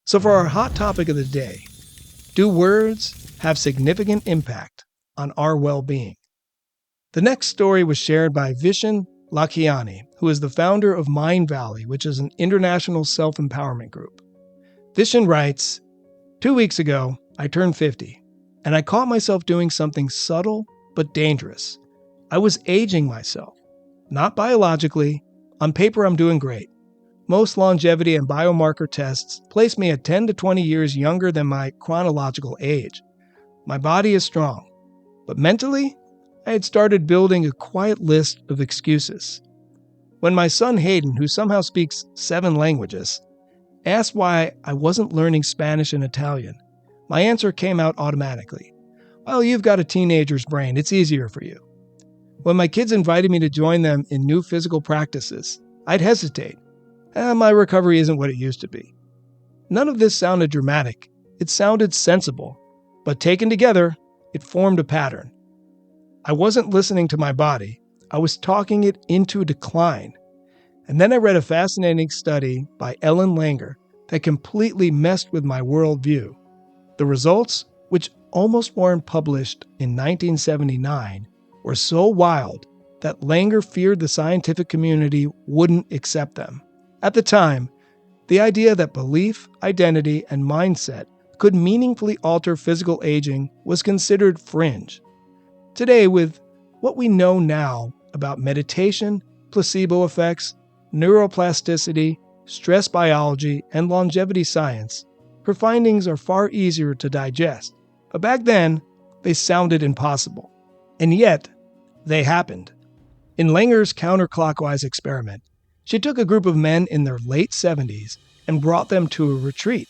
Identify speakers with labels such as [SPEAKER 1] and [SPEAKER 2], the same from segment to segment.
[SPEAKER 1] So for our hot topic of the day, do words have significant impact on our well-being? The next story was shared by Vishen Lakhiani, who is the founder of Mind Valley, which is an international self-empowerment group. Vishen writes, 2 weeks ago, I turned 50, and I caught myself doing something subtle but dangerous. I was aging myself. Not biologically. On paper, I'm doing great. Most longevity and biomarker tests place me at 10 to 20 years younger than my chronological age. My body is strong. But mentally, I had started building a quiet list of excuses. When my son Hayden, who somehow speaks 7 languages, asked why I wasn't learning Spanish and Italian, my answer came out automatically. Well, you've got a teenager's brain. It's easier for you. When my kids invited me to join them in new physical practices, I'd hesitate. My recovery isn't what it used to be. None of this sounded dramatic. It sounded sensible. But taken together, it formed a pattern. I wasn't listening to my body. I was talking it into decline. And then I read a fascinating study by Ellen Langer that completely messed with my worldview. The results, which almost weren't published in 1979, were so wild that Langer feared the scientific community wouldn't accept them. At the time, the idea that belief, identity, and mindset could meaningfully alter physical aging was considered fringe. Today, with what we know now about meditation, placebo effects, neuroplasticity, stress biology, and longevity science, her findings are far easier to digest. But back then, they sounded impossible. And yet, they happened. In Langer's Counterclockwise experiment, she took a group of men in their late 70s and brought them to a retreat.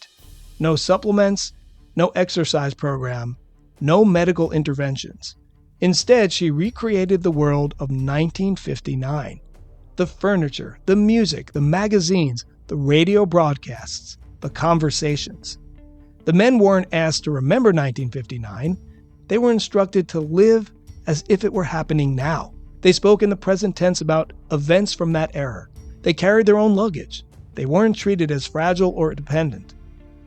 [SPEAKER 1] No supplements, no exercise program, no medical interventions. Instead, she recreated the world of 1959. The furniture, the music, the magazines, the radio broadcasts, the conversations. The men weren't asked to remember 1959. They were instructed to live as if it were happening now. They spoke in the present tense about events from that era. They carried their own luggage. They weren't treated as fragile or dependent.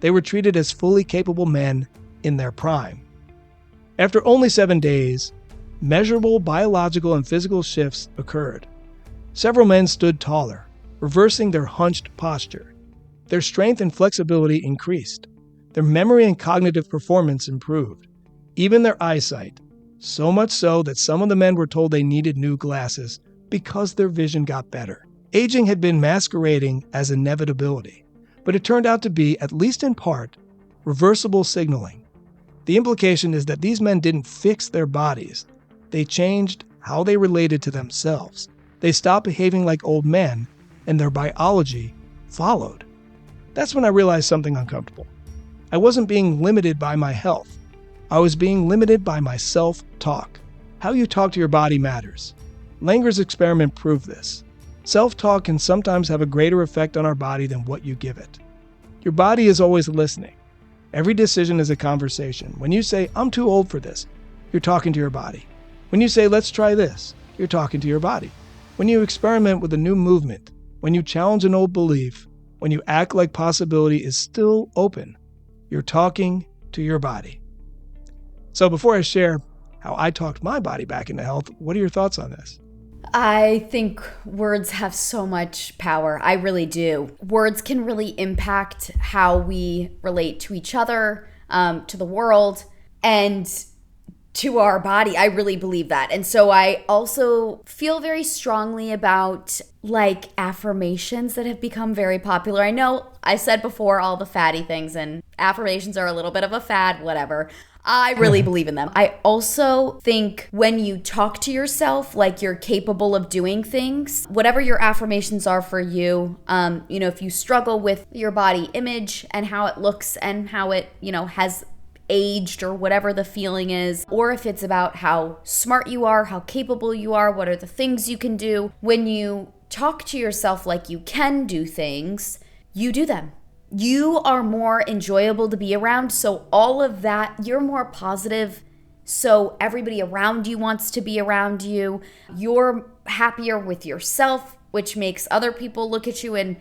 [SPEAKER 1] They were treated as fully capable men in their prime. After only 7 days, measurable biological and physical shifts occurred. Several men stood taller, reversing their hunched posture. Their strength and flexibility increased. Their memory and cognitive performance improved. Even their eyesight, so much so that some of the men were told they needed new glasses because their vision got better. Aging had been masquerading as inevitability, but it turned out to be, at least in part, reversible signaling. The implication is that these men didn't fix their bodies. They changed how they related to themselves. They stopped behaving like old men, and their biology followed. That's when I realized something uncomfortable. I wasn't being limited by my health. I was being limited by my self-talk. How you talk to your body matters. Langer's experiment proved this. Self-talk can sometimes have a greater effect on our body than what you give it. Your body is always listening. Every decision is a conversation. When you say, I'm too old for this, you're talking to your body. When you say, let's try this, you're talking to your body. When you experiment with a new movement, when you challenge an old belief, when you act like possibility is still open, you're talking to your body. So before I share how I talked my body back into health, what are your thoughts on this?
[SPEAKER 2] I think words have so much power. I really do. Words can really impact how we relate to each other, to the world, and to our body. I really believe that. And so I also feel very strongly about affirmations that have become very popular. I know I said before all the fatty things, and affirmations are a little bit of a fad, whatever. I really believe in them. I also think when you talk to yourself like you're capable of doing things, whatever your affirmations are for you, if you struggle with your body image and how it looks and how it, has aged or whatever the feeling is, or if it's about how smart you are, how capable you are, what are the things you can do, when you talk to yourself like you can do things, you do them. You are more enjoyable to be around. So all of that, you're more positive. So everybody around you wants to be around you. You're happier with yourself, which makes other people look at you and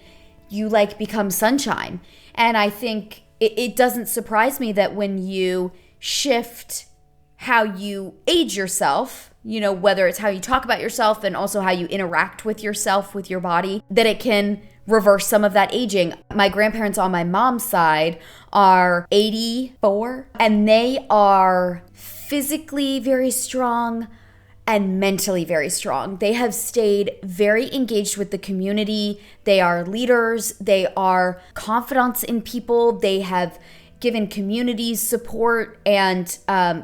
[SPEAKER 2] you like become sunshine. And I think it doesn't surprise me that when you shift how you age yourself, you know, whether it's how you talk about yourself and also how you interact with yourself, with your body, that it can reverse some of that aging. My grandparents on my mom's side are 84, and they are physically very strong and mentally very strong. They have stayed very engaged with the community. They are leaders. They are confidants in people. They have given communities support and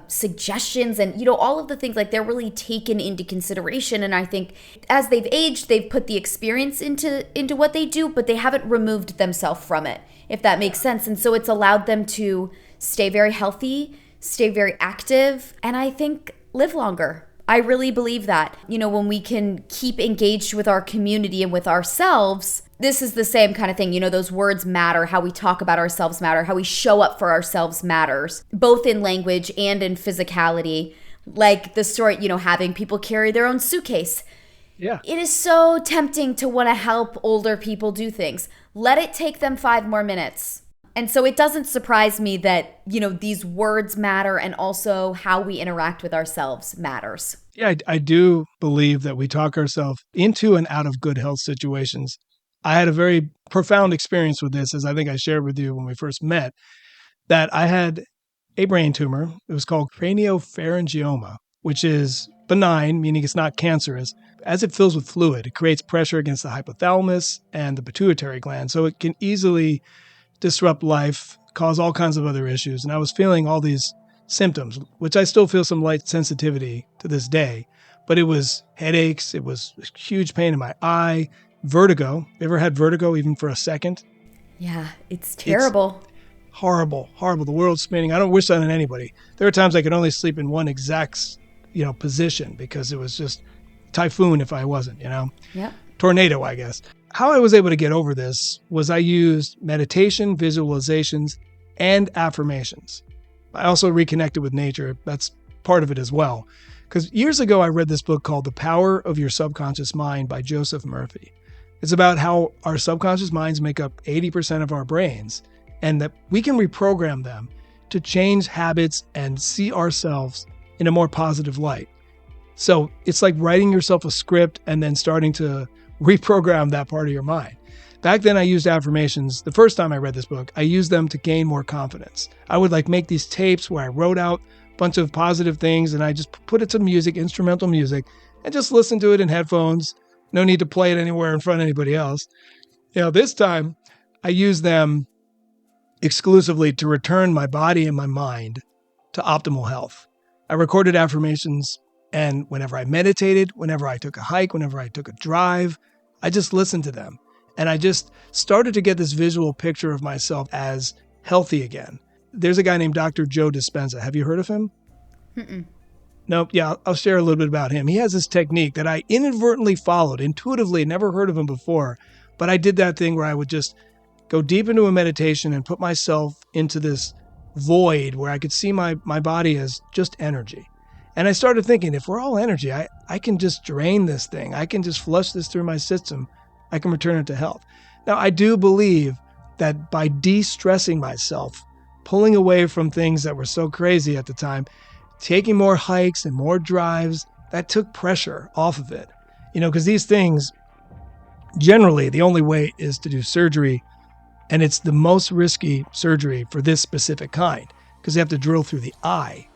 [SPEAKER 2] suggestions and, you know, all of the things. Like, they're really taken into consideration. And I think as they've aged, they've put the experience into what they do, but they haven't removed themselves from it, if that makes sense. And so it's allowed them to stay very healthy, stay very active, and I think live longer. I really believe that. You know, when we can keep engaged with our community and with ourselves, this is the same kind of thing. You know, those words matter. How we talk about ourselves matter. How we show up for ourselves matters, both in language and in physicality. Like the story, you know, having people carry their own suitcase.
[SPEAKER 1] Yeah.
[SPEAKER 2] It is so tempting to want to help older people do things. Let it take them 5 more minutes. And so it doesn't surprise me that, you know, these words matter, and also how we interact with ourselves matters.
[SPEAKER 1] Yeah, I do believe that we talk ourselves into and out of good health situations. I had a very profound experience with this, as I think I shared with you when we first met, that I had a brain tumor. It was called craniopharyngioma, which is benign, meaning it's not cancerous. As it fills with fluid, it creates pressure against the hypothalamus and the pituitary gland. So it can easily disrupt life, cause all kinds of other issues. And I was feeling all these symptoms, which I still feel some light sensitivity to this day. But it was headaches, it was huge pain in my eye, vertigo. Ever had vertigo even for a second?
[SPEAKER 2] Yeah, it's terrible.
[SPEAKER 1] It's horrible. The world's spinning. I don't wish that on anybody. There are times I could only sleep in one exact, position because it was just typhoon if I wasn't,
[SPEAKER 2] Yep.
[SPEAKER 1] Tornado, I guess. How I was able to get over this was I used meditation, visualizations, and affirmations. I also reconnected with nature. That's part of it as well. Because years ago, I read this book called The Power of Your Subconscious Mind by Joseph Murphy. It's about how our subconscious minds make up 80% of our brains, and that we can reprogram them to change habits and see ourselves in a more positive light. So it's like writing yourself a script and then starting to reprogram that part of your mind. Back then I used affirmations. The first time I read this book, I used them to gain more confidence. I would make these tapes where I wrote out a bunch of positive things and I just put it to music, instrumental music, and just listen to it in headphones. No need to play it anywhere in front of anybody else. This time I used them exclusively to return my body and my mind to optimal health. I recorded affirmations, and whenever I meditated, whenever I took a hike, whenever I took a drive, I just listened to them. And I just started to get this visual picture of myself as healthy again. There's a guy named Dr. Joe Dispenza. Have you heard of him?
[SPEAKER 2] Mm-mm.
[SPEAKER 1] Nope. Yeah, I'll share a little bit about him. He has this technique that I inadvertently followed, intuitively, never heard of him before. But I did that thing where I would just go deep into a meditation and put myself into this void where I could see my body as just energy. And I started thinking, if we're all energy, I can just drain this thing. I can just flush this through my system. I can return it to health. Now, I do believe that by de-stressing myself, pulling away from things that were so crazy at the time, taking more hikes and more drives, that took pressure off of it. Because these things, generally, the only way is to do surgery, and it's the most risky surgery for this specific kind, because they have to drill through the eye.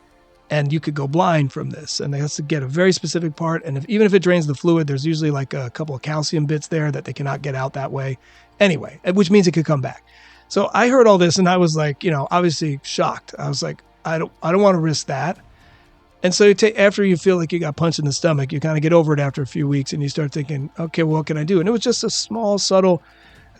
[SPEAKER 1] And you could go blind from this. And they have to get a very specific part. And even if it drains the fluid, there's usually a couple of calcium bits there that they cannot get out that way. Anyway, which means it could come back. So I heard all this and I was obviously shocked. I was like, I don't want to risk that. And so after you feel like you got punched in the stomach, you kind of get over it after a few weeks and you start thinking, okay, well, what can I do? And it was just a small, subtle,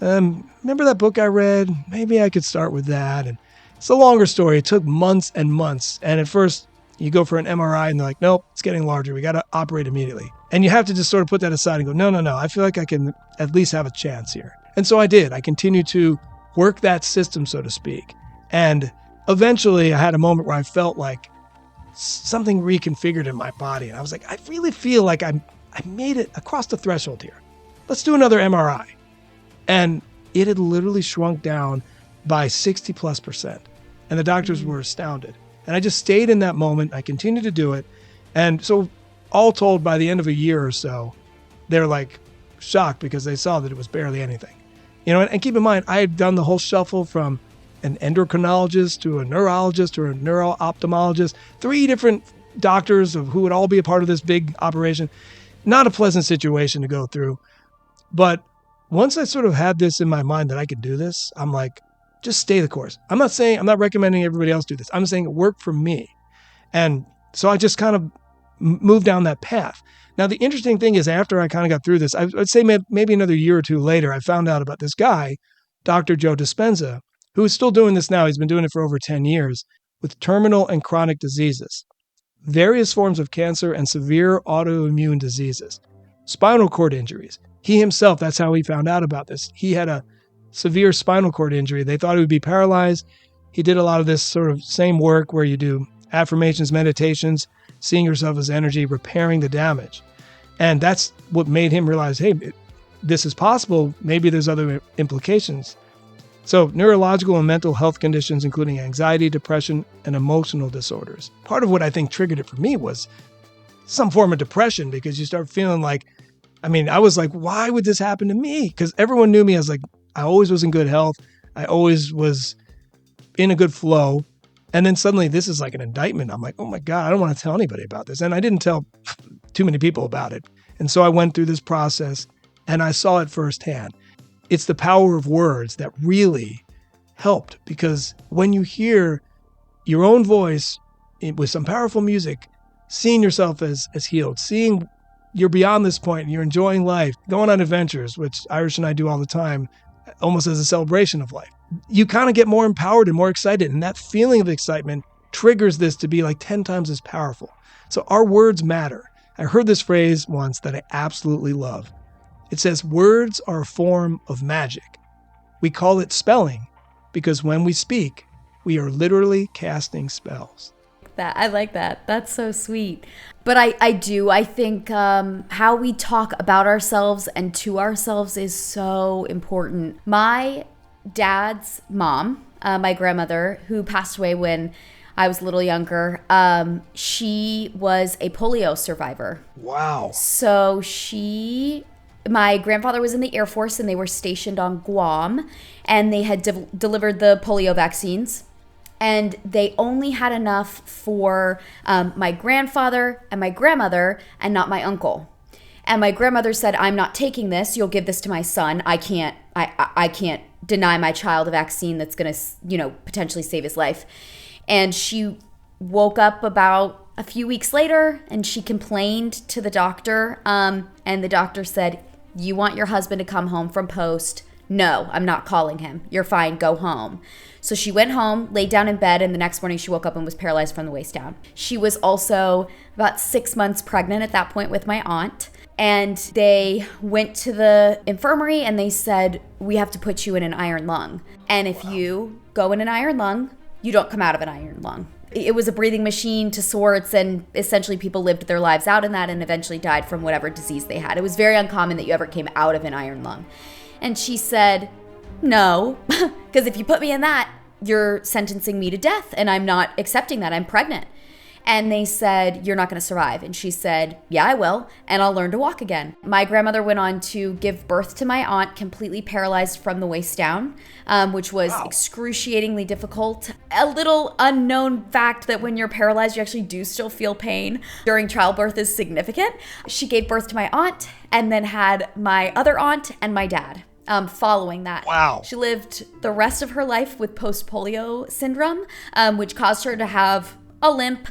[SPEAKER 1] remember that book I read? Maybe I could start with that. And it's a longer story. It took months and months. And at first, you go for an MRI and they're like, nope, it's getting larger. We got to operate immediately. And you have to just sort of put that aside and go, no. I feel like I can at least have a chance here. And so I did. I continued to work that system, so to speak. And eventually I had a moment where I felt like something reconfigured in my body. And I was like, I really feel like I made it across the threshold here. Let's do another MRI. And it had literally shrunk down by 60+%. And the doctors were astounded. And I just stayed in that moment. I continued to do it. And so all told, by the end of a year or so, they're like shocked because they saw that it was barely anything. And keep in mind, I had done the whole shuffle from an endocrinologist to a neurologist or a neuro-ophthalmologist, 3 different doctors who would all be a part of this big operation. Not a pleasant situation to go through. But once I sort of had this in my mind that I could do this, I'm like, just stay the course. I'm not recommending everybody else do this. I'm saying it worked for me. And so I just kind of moved down that path. Now, the interesting thing is after I kind of got through this, I'd say maybe another year or 2 later, I found out about this guy, Dr. Joe Dispenza, who is still doing this now. He's been doing it for over 10 years with terminal and chronic diseases, various forms of cancer and severe autoimmune diseases, spinal cord injuries. He himself, that's how he found out about this. He had a severe spinal cord injury. They thought he would be paralyzed. He did a lot of this sort of same work where you do affirmations, meditations, seeing yourself as energy, repairing the damage. And that's what made him realize, hey, this is possible. Maybe there's other implications. So neurological and mental health conditions, including anxiety, depression, and emotional disorders. Part of what I think triggered it for me was some form of depression, because you start feeling like, I was like, why would this happen to me? Because everyone knew me as like, I always was in good health. I always was in a good flow. And then suddenly this is like an indictment. I'm like, oh my God, I don't want to tell anybody about this. And I didn't tell too many people about it. And so I went through this process and I saw it firsthand. It's the power of words that really helped, because when you hear your own voice with some powerful music, seeing yourself as healed, seeing you're beyond this point and you're enjoying life, going on adventures, which Irish and I do all the time, almost as a celebration of life, you kind of get more empowered and more excited. And that feeling of excitement triggers this to be like 10 times as powerful. So our words matter. I heard this phrase once that I absolutely love. It says, words are a form of magic. We call it spelling because when we speak, we are literally casting spells.
[SPEAKER 2] I like that. That's so sweet. But I think how we talk about ourselves and to ourselves is so important. My dad's mom, my grandmother, who passed away when I was a little younger, she was a polio survivor.
[SPEAKER 1] Wow.
[SPEAKER 2] So my grandfather was in the Air Force and they were stationed on Guam, and they had delivered the polio vaccines. And they only had enough for my grandfather and my grandmother and not my uncle. And my grandmother said, I'm not taking this. You'll give this to my son. I can't deny my child a vaccine that's going to, potentially save his life. And she woke up about a few weeks later and she complained to the doctor. And the doctor said, you want your husband to come home from post? No, I'm not calling him. You're fine. Go home. So she went home, laid down in bed, and the next morning she woke up and was paralyzed from the waist down. She was also about 6 months pregnant at that point with my aunt. And they went to the infirmary and they said, we have to put you in an iron lung. And if you go in an iron lung, you don't come out of an iron lung. It was a breathing machine to sorts, and essentially people lived their lives out in that and eventually died from whatever disease they had. It was very uncommon that you ever came out of an iron lung. And she said, no, because if you put me in that, you're sentencing me to death, and I'm not accepting that. I'm pregnant. And they said, you're not going to survive. And she said, yeah, I will, and I'll learn to walk again. My grandmother went on to give birth to my aunt, completely paralyzed from the waist down, which was excruciatingly difficult. A little unknown fact that when you're paralyzed, you actually do still feel pain during childbirth is significant. She gave birth to my aunt and then had my other aunt and my dad. Following that.
[SPEAKER 1] Wow.
[SPEAKER 2] She lived the rest of her life with post-polio syndrome, which caused her to have a limp.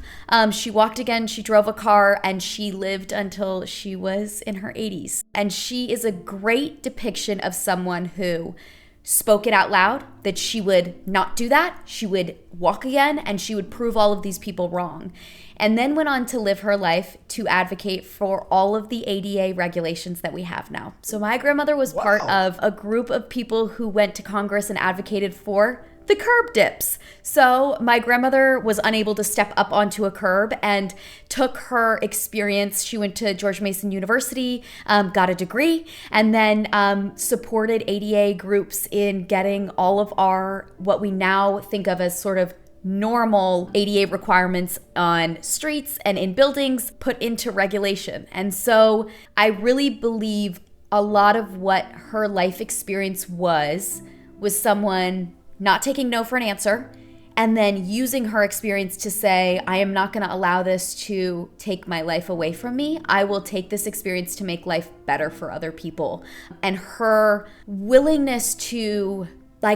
[SPEAKER 2] She walked again, she drove a car, and she lived until she was in her 80s. And she is a great depiction of someone who spoke it out loud, that she would not do that. She would walk again, and she would prove all of these people wrong. And then went on to live her life to advocate for all of the ADA regulations that we have now. So my grandmother was part of a group of people who went to Congress and advocated for the curb dips. So my grandmother was unable to step up onto a curb and took her experience. She went to George Mason University, got a degree, and then supported ADA groups in getting all of our, what we now think of as sort of normal ADA requirements on streets and in buildings put into regulation. And so I really believe a lot of what her life experience was someone not taking no for an answer, and then using her experience to say, I am not going to allow this to take my life away from me. I will take this experience to make life better for other people. And her willingness to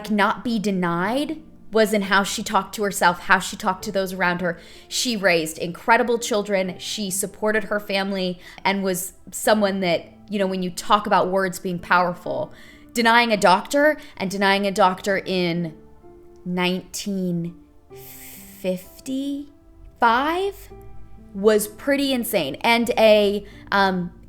[SPEAKER 2] not be denied was in how she talked to herself, how she talked to those around her. She raised incredible children. She supported her family and was someone that, when you talk about words being powerful, denying a doctor in 1955 was pretty insane. And a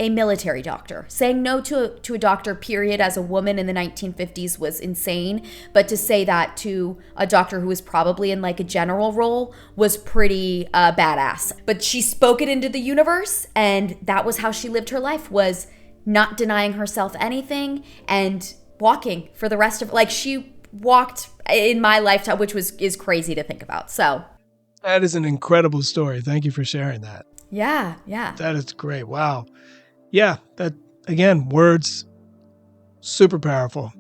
[SPEAKER 2] military doctor. Saying no to a doctor, period, as a woman in the 1950s was insane. But to say that to a doctor who was probably in a general role was pretty badass. But she spoke it into the universe, and that was how she lived her life, was not denying herself anything and walking for the rest of she walked in my lifetime, which is crazy to think about. So
[SPEAKER 1] that is an incredible story. Thank you for sharing that.
[SPEAKER 2] Yeah.
[SPEAKER 1] That is great. Wow. Yeah, that, again, words, super powerful.